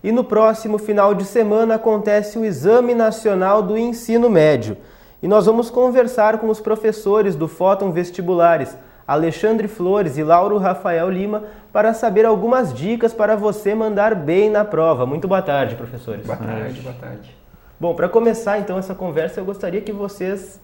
E no próximo final de semana acontece o Exame Nacional do Ensino Médio. E nós vamos conversar com os professores do Fóton Vestibulares, Alexandre Flores e Lauro Rafael Lima, para saber algumas dicas para você mandar bem na prova. Muito boa tarde, professores. Boa tarde, boa tarde. Bom, para começar então essa conversa, eu gostaria que vocês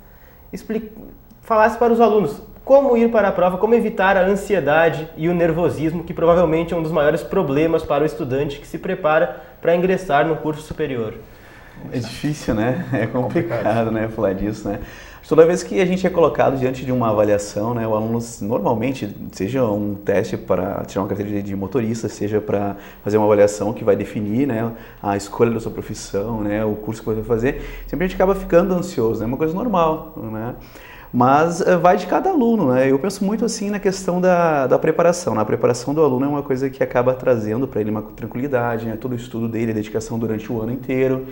falassem para os alunos como ir para a prova, como evitar a ansiedade e o nervosismo, que provavelmente é um dos maiores problemas para o estudante que se prepara para ingressar no curso superior. É difícil, né? É complicado, né, falar disso, né? Toda vez que a gente é colocado diante de uma avaliação, né, o aluno normalmente, seja um teste para tirar uma carteira de motorista, seja para fazer uma avaliação que vai definir, né, a escolha da sua profissão, né, o curso que você vai fazer, sempre a gente acaba ficando ansioso, né, é uma coisa normal, né? Mas vai de cada aluno, né? Eu penso muito assim na questão da preparação. A preparação do aluno é uma coisa que acaba trazendo para ele uma tranquilidade, né? Todo o estudo dele, a dedicação durante o ano inteiro.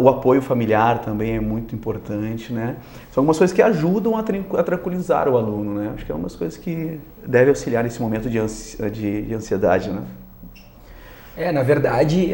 O apoio familiar também é muito importante, né? São algumas coisas que ajudam a tranquilizar o aluno, né? Acho que é uma das coisas que deve auxiliar nesse momento de ansiedade, né? Na verdade,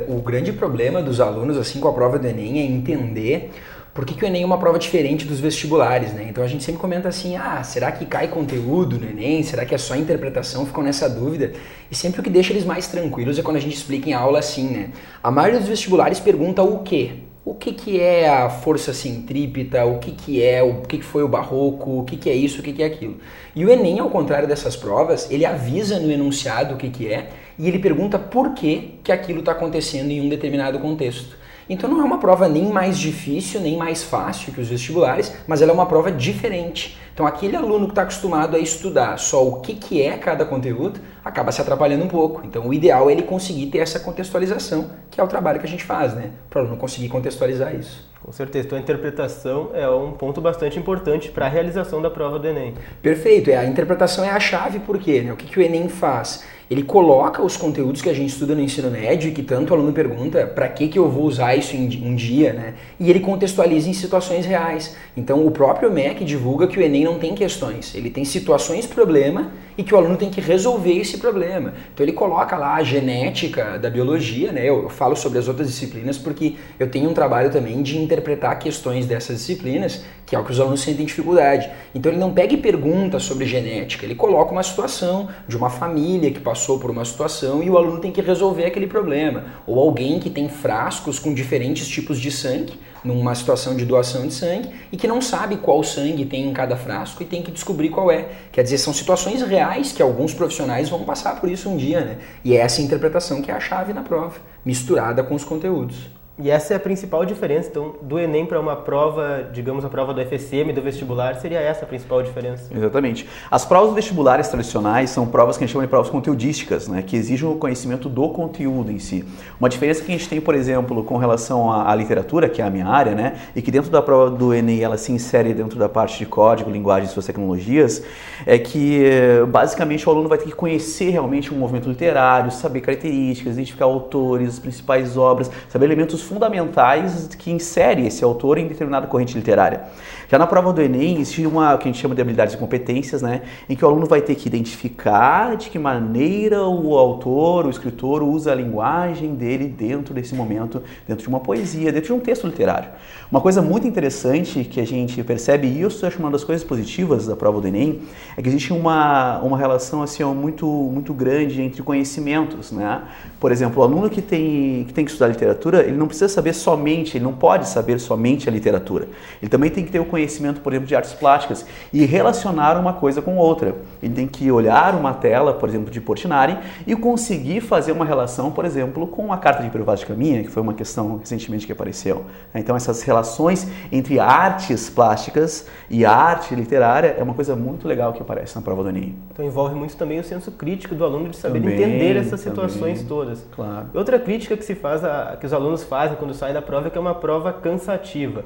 o grande problema dos alunos assim com a prova do Enem é entender por que o Enem é uma prova diferente dos vestibulares, né? Então a gente sempre comenta assim, será que cai conteúdo no Enem? Será que é só interpretação? Ficam nessa dúvida. E sempre o que deixa eles mais tranquilos é quando a gente explica em aula assim, né? A maioria dos vestibulares pergunta o quê? O que é a força centrípeta? O que foi o barroco? O que é isso? O que é aquilo? E o Enem, ao contrário dessas provas, ele avisa no enunciado o que é e ele pergunta por que aquilo está acontecendo em um determinado contexto. Então não é uma prova nem mais difícil, nem mais fácil que os vestibulares, mas ela é uma prova diferente. Então aquele aluno que está acostumado a estudar só o que é cada conteúdo, acaba se atrapalhando um pouco. Então o ideal é ele conseguir ter essa contextualização, que é o trabalho que a gente faz, né? Para o aluno conseguir contextualizar isso. Com certeza, então a interpretação é um ponto bastante importante para a realização da prova do Enem. Perfeito, a interpretação é a chave, por quê? O que o Enem faz? Ele coloca os conteúdos que a gente estuda no ensino médio e que tanto o aluno pergunta para que eu vou usar isso um dia, né? E ele contextualiza em situações reais. Então o próprio MEC divulga que o Enem não tem questões, ele tem situações problema e que o aluno tem que resolver esse problema. Então ele coloca lá a genética da biologia, né? Eu falo sobre as outras disciplinas porque eu tenho um trabalho também de interpretar questões dessas disciplinas, que é o que os alunos sentem dificuldade. Então ele não pega e pergunta sobre genética, ele coloca uma situação de uma família que passou por uma situação e o aluno tem que resolver aquele problema. Ou alguém que tem frascos com diferentes tipos de sangue, numa situação de doação de sangue, e que não sabe qual sangue tem em cada frasco e tem que descobrir qual é. Quer dizer, são situações reais que alguns profissionais vão passar por isso um dia, né? E é essa interpretação que é a chave na prova, misturada com os conteúdos. E essa é a principal diferença, então, do Enem para uma prova, digamos, a prova do FSM, do vestibular, seria essa a principal diferença? Exatamente. As provas vestibulares tradicionais são provas que a gente chama de provas conteudísticas, né, que exigem o conhecimento do conteúdo em si. Uma diferença que a gente tem, por exemplo, com relação à literatura, que é a minha área, né, e que dentro da prova do Enem ela se insere dentro da parte de código, linguagem e suas tecnologias, é que, basicamente, o aluno vai ter que conhecer realmente um movimento literário, saber características, identificar autores, as principais obras, saber elementos fundamentais que insere esse autor em determinada corrente literária. Já na prova do Enem, existe uma que a gente chama de habilidades e competências, né, em que o aluno vai ter que identificar de que maneira o autor, o escritor, usa a linguagem dele dentro desse momento, dentro de uma poesia, dentro de um texto literário. Uma coisa muito interessante que a gente percebe, e eu acho uma das coisas positivas da prova do Enem, é que existe uma relação assim, muito grande entre conhecimentos, né? Por exemplo, o aluno que tem que estudar literatura, ele não precisa saber somente, ele não pode saber somente a literatura. Ele também tem que ter o conhecimento, por exemplo, de artes plásticas e relacionar uma coisa com outra. Ele tem que olhar uma tela, por exemplo, de Portinari e conseguir fazer uma relação, por exemplo, com a Carta de Privado de Caminha, que foi uma questão recentemente que apareceu. Então, essas relações entre artes plásticas e arte literária é uma coisa muito legal que aparece na prova do Enem. Então, envolve muito também o senso crítico do aluno de saber entender essas situações todas. Claro. Outra crítica que se faz, que os alunos fazem quando saem da prova é que é uma prova cansativa.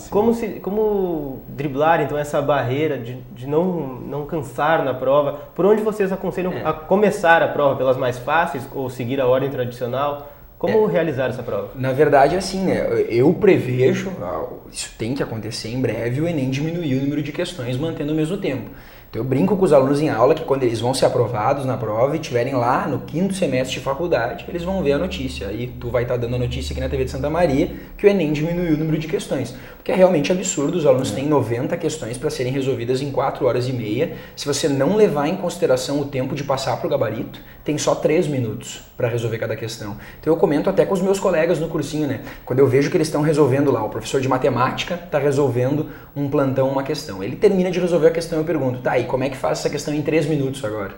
Como driblar então essa barreira de não cansar na prova? Por onde vocês aconselham a começar a prova? Pelas mais fáceis ou seguir a ordem tradicional? Como realizar essa prova? Na verdade, assim, né, eu prevejo, isso tem que acontecer em breve, o Enem diminuir o número de questões mantendo o mesmo tempo. Então eu brinco com os alunos em aula que quando eles vão ser aprovados na prova e estiverem lá no 5º semestre de faculdade, eles vão ver a notícia. Aí tu vai estar dando a notícia aqui na TV de Santa Maria que o Enem diminuiu o número de questões. Porque é realmente absurdo, os alunos têm 90 questões para serem resolvidas em 4 horas e meia. Se você não levar em consideração o tempo de passar para o gabarito, tem só 3 minutos para resolver cada questão. Então eu comento até com os meus colegas no cursinho, né? Quando eu vejo que eles estão resolvendo lá, o professor de matemática está resolvendo um plantão, uma questão. Ele termina de resolver a questão e eu pergunto, tá, e como é que faz essa questão em 3 minutos agora?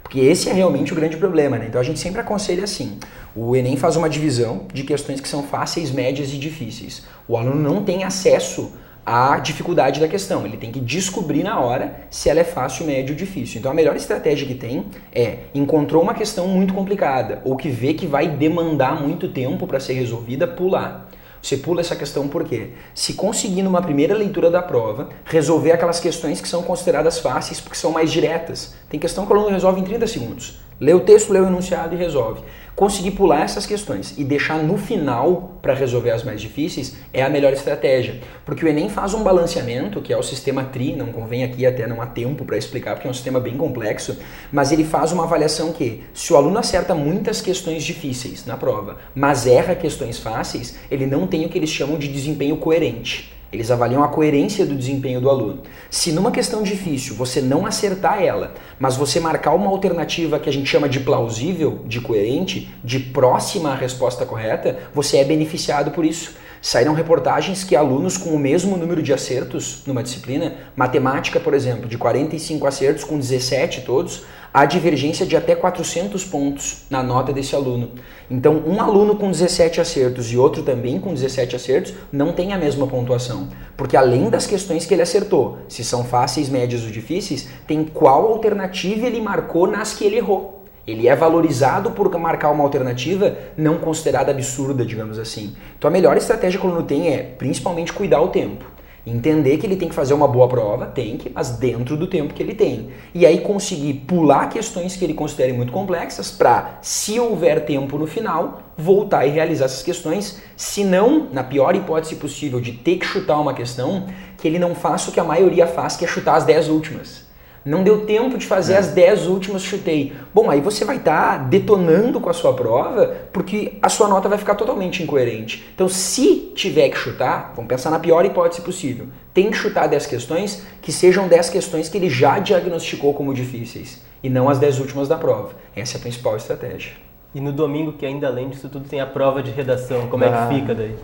Porque esse é realmente o grande problema, né? Então a gente sempre aconselha assim, o Enem faz uma divisão de questões que são fáceis, médias e difíceis. O aluno não tem acesso à dificuldade da questão, ele tem que descobrir na hora se ela é fácil, média ou difícil. Então a melhor estratégia que tem é, encontrou uma questão muito complicada, ou que vê que vai demandar muito tempo para ser resolvida, pular. Você pula essa questão por quê? Se conseguir numa primeira leitura da prova, resolver aquelas questões que são consideradas fáceis porque são mais diretas. Tem questão que o aluno resolve em 30 segundos. Lê o texto, lê o enunciado e resolve. Conseguir pular essas questões e deixar no final para resolver as mais difíceis é a melhor estratégia. Porque o Enem faz um balanceamento, que é o sistema TRI, não convém aqui, até não há tempo para explicar, porque é um sistema bem complexo, mas ele faz uma avaliação que, se o aluno acerta muitas questões difíceis na prova, mas erra questões fáceis, ele não tem o que eles chamam de desempenho coerente. Eles avaliam a coerência do desempenho do aluno. Se numa questão difícil você não acertar ela, mas você marcar uma alternativa que a gente chama de plausível, de coerente, de próxima à resposta correta, você é beneficiado por isso. Saíram reportagens que alunos com o mesmo número de acertos numa disciplina, matemática, por exemplo, de 45 acertos com 17 todos, há divergência de até 400 pontos na nota desse aluno. Então, um aluno com 17 acertos e outro também com 17 acertos não tem a mesma pontuação. Porque além das questões que ele acertou, se são fáceis, médias ou difíceis, tem qual alternativa ele marcou nas que ele errou. Ele é valorizado por marcar uma alternativa não considerada absurda, digamos assim. Então a melhor estratégia que o aluno tem é, principalmente, cuidar o tempo. Entender que ele tem que fazer uma boa prova, tem que, mas dentro do tempo que ele tem. E aí conseguir pular questões que ele considere muito complexas para, se houver tempo no final, voltar e realizar essas questões. Se não, na pior hipótese possível de ter que chutar uma questão, que ele não faça o que a maioria faz, que é chutar as 10 últimas. Não deu tempo de fazer as 10 últimas, chutei. Bom, aí você vai estar detonando com a sua prova, porque a sua nota vai ficar totalmente incoerente. Então, se tiver que chutar, vamos pensar na pior hipótese possível, tem que chutar 10 questões, que sejam 10 questões que ele já diagnosticou como difíceis, e não as 10 últimas da prova. Essa é a principal estratégia. E no domingo, que ainda além disso tudo tem a prova de redação, como é que fica daí?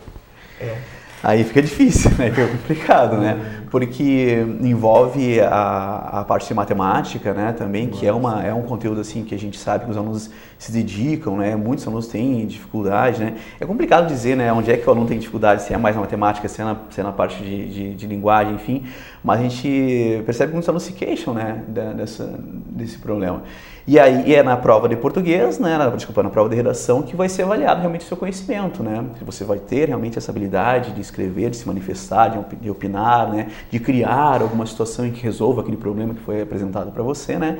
Aí fica difícil, né? Fica complicado, né? Porque envolve a parte de matemática, né? Também, que é um conteúdo assim que a gente sabe que os alunos se dedicam, né? Muitos alunos têm dificuldade, né? É complicado dizer, né? Onde é que o aluno tem dificuldade, se é mais na matemática, se é na parte de linguagem, enfim. Mas a gente percebe que muitos alunos se queixam, né? Desse problema. E aí é na prova de português, né? Na prova de redação que vai ser avaliado realmente o seu conhecimento, né? Se você vai ter realmente essa habilidade de escrever, de se manifestar, de opinar, né? De criar alguma situação em que resolva aquele problema que foi apresentado para você, né?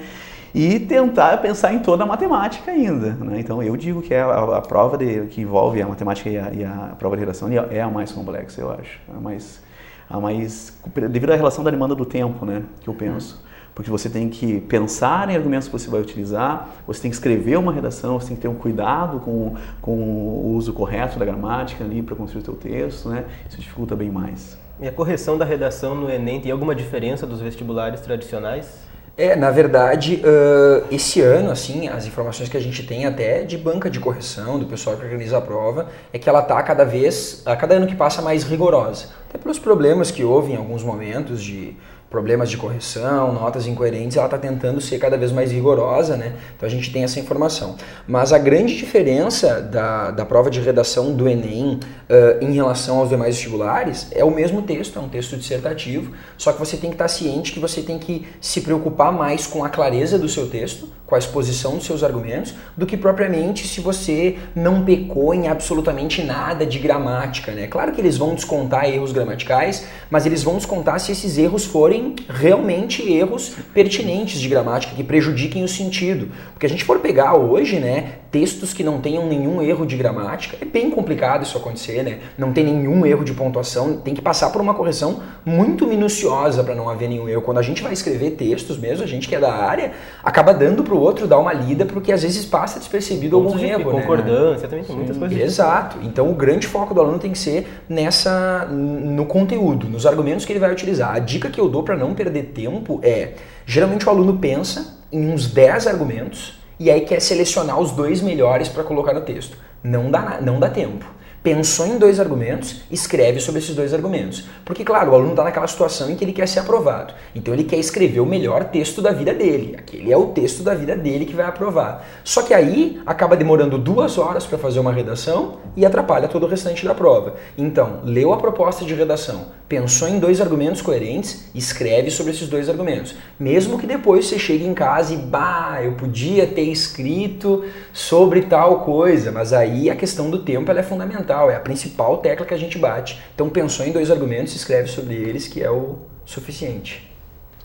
E tentar pensar em toda a matemática ainda, né? Então eu digo que a prova que envolve a matemática e a prova de redação é a mais complexa, eu acho. A mais devido à relação da demanda do tempo, né? Que eu penso. Porque você tem que pensar em argumentos que você vai utilizar, você tem que escrever uma redação, você tem que ter um cuidado com o uso correto da gramática ali para construir o teu texto, né? Isso dificulta bem mais. E a correção da redação no Enem tem alguma diferença dos vestibulares tradicionais? Na verdade, esse ano, assim, as informações que a gente tem até de banca de correção, do pessoal que organiza a prova, é que ela está a cada ano que passa, mais rigorosa. Até pelos problemas que houve em alguns momentos de problemas de correção, notas incoerentes, ela está tentando ser cada vez mais rigorosa, né? Então a gente tem essa informação. Mas a grande diferença da prova de redação do Enem em relação aos demais vestibulares é o mesmo texto, é um texto dissertativo, só que você tem que estar ciente que você tem que se preocupar mais com a clareza do seu texto, com a exposição dos seus argumentos, do que propriamente se você não pecou em absolutamente nada de gramática, né? Claro que eles vão descontar erros gramaticais, mas eles vão descontar se esses erros forem realmente erros pertinentes de gramática, que prejudiquem o sentido. Porque a gente for pegar hoje, né, Textos que não tenham nenhum erro de gramática, é bem complicado isso acontecer, né? Não tem nenhum erro de pontuação, tem que passar por uma correção muito minuciosa para não haver nenhum erro. Quando a gente vai escrever textos mesmo, a gente que é da área, acaba dando para o outro dar uma lida, porque às vezes passa despercebido algum erro, né? Concordância, também tem muitas coisas. Exato. Então o grande foco do aluno tem que ser no conteúdo, nos argumentos que ele vai utilizar. A dica que eu dou para não perder tempo é, geralmente o aluno pensa em uns 10 argumentos e aí quer selecionar os 2 melhores para colocar no texto. Não dá tempo. Pensou em 2 argumentos, escreve sobre esses 2 argumentos. Porque, claro, o aluno está naquela situação em que ele quer ser aprovado. Então ele quer escrever o melhor texto da vida dele. Aquele é o texto da vida dele que vai aprovar. Só que aí acaba demorando 2 horas para fazer uma redação e atrapalha todo o restante da prova. Então, leu a proposta de redação, pensou em 2 argumentos coerentes, escreve sobre esses 2 argumentos. Mesmo que depois você chegue em casa e, eu podia ter escrito sobre tal coisa, mas aí a questão do tempo ela é fundamental. É a principal tecla que a gente bate. Então pensou em 2 argumentos, escreve sobre eles, que é o suficiente.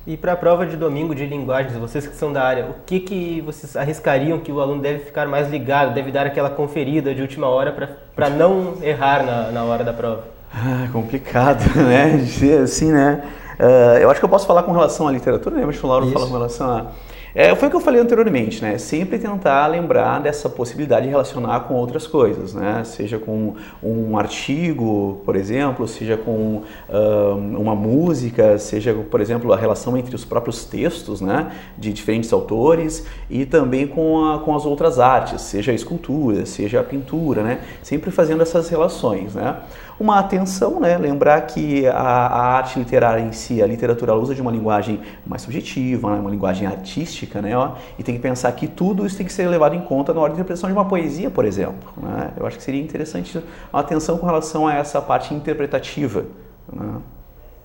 E para a prova de domingo de linguagens, vocês que são da área, o que vocês arriscariam que o aluno deve ficar mais ligado, deve dar aquela conferida de última hora para não errar na hora da prova? Complicado, né? Dizer assim, né? Eu acho que eu posso falar com relação à literatura, né? Mas o Lauro fala com relação a... foi o que eu falei anteriormente, né? Sempre tentar lembrar dessa possibilidade de relacionar com outras coisas, né? Seja com um artigo, por exemplo, seja com uma música, seja, por exemplo, a relação entre os próprios textos, né? De diferentes autores e também com as outras artes, seja a escultura, seja a pintura, né? Sempre fazendo essas relações, né? Uma atenção, né? Lembrar que a arte literária em si, a literatura, ela usa de uma linguagem mais subjetiva, né? Uma linguagem artística, né? E tem que pensar que tudo isso tem que ser levado em conta na hora de interpretação de uma poesia, por exemplo, né? Eu acho que seria interessante uma atenção com relação a essa parte interpretativa, né?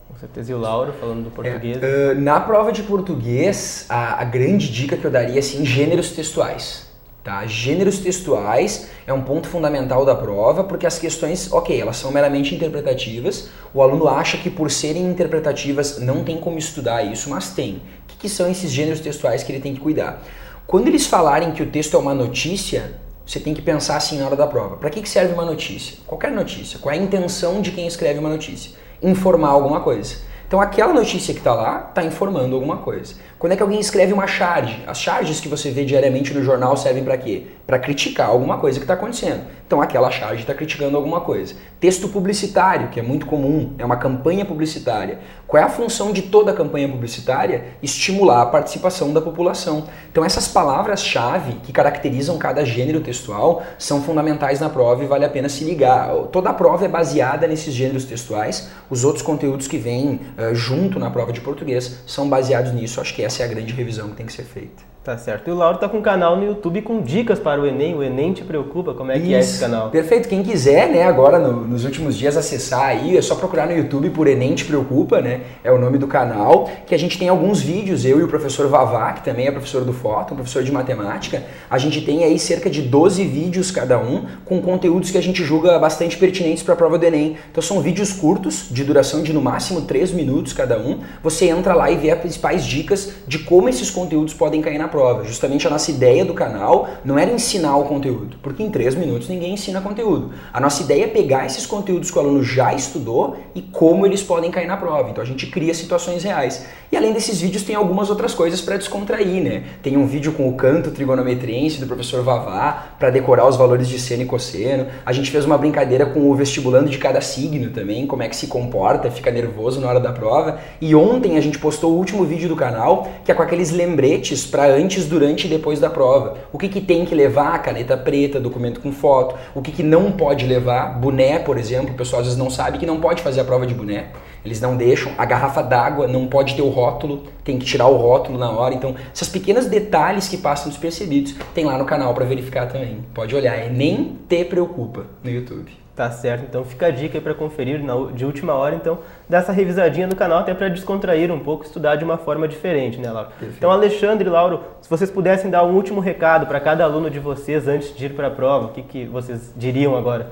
Com certeza. E o Lauro, falando do português? Na prova de português, a grande dica que eu daria é assim, gêneros textuais. Tá? Gêneros textuais é um ponto fundamental da prova, porque as questões, elas são meramente interpretativas, o aluno acha que por serem interpretativas não tem como estudar isso, mas tem. O que são esses gêneros textuais que ele tem que cuidar? Quando eles falarem que o texto é uma notícia, você tem que pensar assim na hora da prova. Para que serve uma notícia? Qualquer notícia. Qual é a intenção de quem escreve uma notícia? Informar alguma coisa. Então aquela notícia que está lá está informando alguma coisa. Quando é que alguém escreve uma charge? As charges que você vê diariamente no jornal servem para quê? Para criticar alguma coisa que está acontecendo. Então aquela charge está criticando alguma coisa. Texto publicitário, que é muito comum, é uma campanha publicitária. Qual é a função de toda campanha publicitária? Estimular a participação da população. Então essas palavras-chave que caracterizam cada gênero textual são fundamentais na prova e vale a pena se ligar. Toda a prova é baseada nesses gêneros textuais. Os outros conteúdos que vêm junto na prova de português são baseados nisso. Acho que essa é a grande revisão que tem que ser feita. Tá certo. E o Lauro tá com um canal no YouTube com dicas para o Enem. O Enem Te Preocupa? Como é que é esse canal? Perfeito. Quem quiser, né, agora nos últimos dias acessar aí, é só procurar no YouTube por Enem Te Preocupa, né? É o nome do canal, que a gente tem alguns vídeos, eu e o professor Vavá, que também é professor do Fóton, professor de matemática. A gente tem aí cerca de 12 vídeos cada um, com conteúdos que a gente julga bastante pertinentes para a prova do Enem. Então são vídeos curtos, de duração de no máximo 3 minutos cada um. Você entra lá e vê as principais dicas de como esses conteúdos podem cair na prova. Justamente a nossa ideia do canal não era ensinar o conteúdo, porque em 3 minutos ninguém ensina conteúdo. A nossa ideia é pegar esses conteúdos que o aluno já estudou e como eles podem cair na prova. Então a gente cria situações reais. E além desses vídeos tem algumas outras coisas para descontrair, né? Tem um vídeo com o canto trigonometriense do professor Vavá para decorar os valores de seno e cosseno. A gente fez uma brincadeira com o vestibulando de cada signo também, como é que se comporta, fica nervoso na hora da prova. E ontem a gente postou o último vídeo do canal, que é com aqueles lembretes para antes, durante e depois da prova. O que tem que levar? Caneta preta, documento com foto. O que não pode levar? Boné, por exemplo. O pessoal às vezes não sabe que não pode fazer a prova de boné. Eles não deixam. A garrafa d'água não pode ter o rótulo, tem que tirar o rótulo na hora. Então, esses pequenos detalhes que passam despercebidos, tem lá no canal para verificar também. Pode olhar, Nem Te Preocupa no YouTube. Tá certo, então fica a dica aí para conferir de última hora, então, dá essa revisadinha no canal até para descontrair um pouco, estudar de uma forma diferente, né, Lauro? Perfeito. Então, Alexandre e Lauro, se vocês pudessem dar um último recado para cada aluno de vocês antes de ir para a prova, o que vocês diriam agora?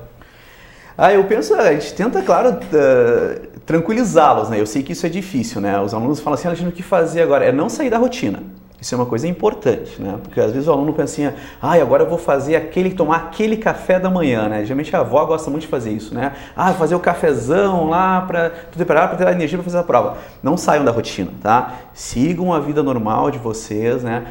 Eu penso, a gente tenta, claro, tranquilizá-los, né? Eu sei que isso é difícil, né? Os alunos falam assim, Alexandre, o que fazer agora? É não sair da rotina. Isso é uma coisa importante, né? Porque às vezes o aluno pensa assim, agora eu vou tomar aquele café da manhã, né? Geralmente a avó gosta muito de fazer isso, né? Fazer o cafezão lá para preparar para ter a energia para fazer a prova. Não saiam da rotina, tá? Sigam a vida normal de vocês, né?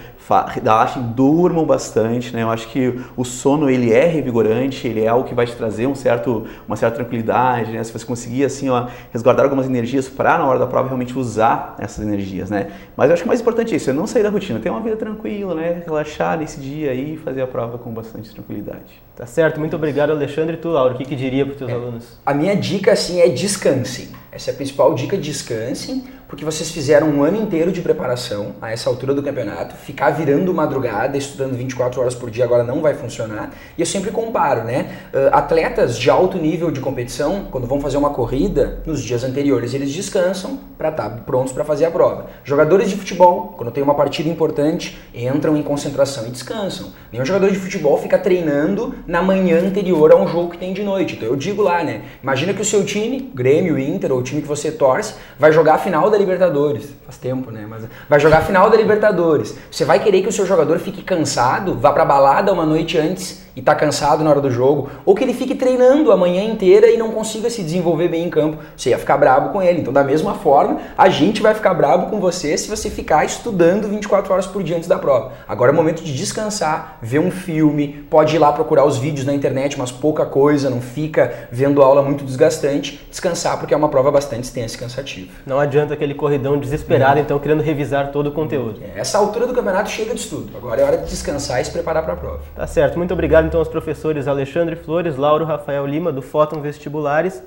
Relaxem, durmam bastante, né? Eu acho que o sono, ele é revigorante, ele é algo que vai te trazer uma certa tranquilidade, né? Se você conseguir, assim, resguardar algumas energias para, na hora da prova, realmente usar essas energias, né? Mas eu acho que o mais importante é isso, é não sair da rotina, ter uma vida tranquila, né? Relaxar nesse dia aí e fazer a prova com bastante tranquilidade. Tá certo, muito obrigado, Alexandre. E tu, Laura, o que diria para os teus alunos? A minha dica, assim, é descansem. Essa é a principal dica, descansem, porque vocês fizeram um ano inteiro de preparação a essa altura do campeonato. Ficar virando madrugada, estudando 24 horas por dia agora não vai funcionar. E eu sempre comparo, né? Atletas de alto nível de competição, quando vão fazer uma corrida, nos dias anteriores eles descansam para estar prontos para fazer a prova. Jogadores de futebol, quando tem uma partida importante, entram em concentração e descansam. Nenhum jogador de futebol fica treinando na manhã anterior a um jogo que tem de noite. Então eu digo lá, né? Imagina que o seu time, Grêmio, Inter, ou o time que você torce, vai jogar a final da Libertadores. Faz tempo, né? Mas vai jogar a final da Libertadores. Você vai querer que o seu jogador fique cansado, vá pra balada uma noite antes e tá cansado na hora do jogo, ou que ele fique treinando a manhã inteira e não consiga se desenvolver bem em campo. Você ia ficar brabo com ele. Então, da mesma forma, a gente vai ficar brabo com você se você ficar estudando 24 horas por dia antes da prova. Agora é o momento de descansar, ver um filme, pode ir lá procurar os vídeos na internet, mas pouca coisa, não fica vendo aula muito desgastante. Descansar, porque é uma prova bastante extensa e cansativa. Não adianta aquele corridão desesperado, então, querendo revisar todo o conteúdo. Essa altura do campeonato chega de estudo. Agora é hora de descansar e se preparar para a prova. Tá certo. Muito obrigado, então, aos professores Alexandre Flores, Lauro Rafael Lima, do Fóton Vestibulares.